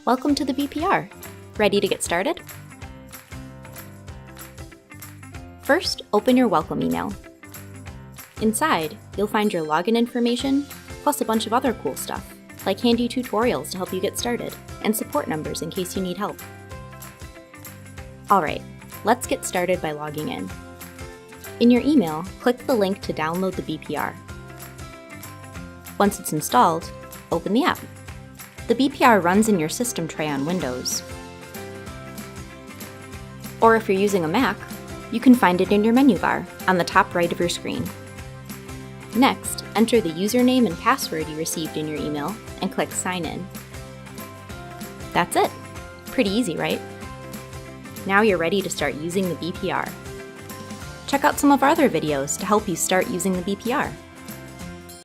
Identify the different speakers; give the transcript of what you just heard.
Speaker 1: Welcome to the BPR. Ready to get started? First, open your welcome email. Inside, you'll find your login information, plus a bunch of other cool stuff, like handy tutorials to help you get started, and support numbers in case you need help. Alright, let's get started by logging in. In your email, click the link to download the BPR. Once it's installed, open the app. The BPR runs in your system tray on Windows. Or if you're using a Mac, you can find it in your menu bar on the top right of your screen. Next, enter the username and password you received in your email and click Sign In. That's it. Pretty easy, right? Now you're ready to start using the BPR. Check out some of our other videos to help you start using the BPR.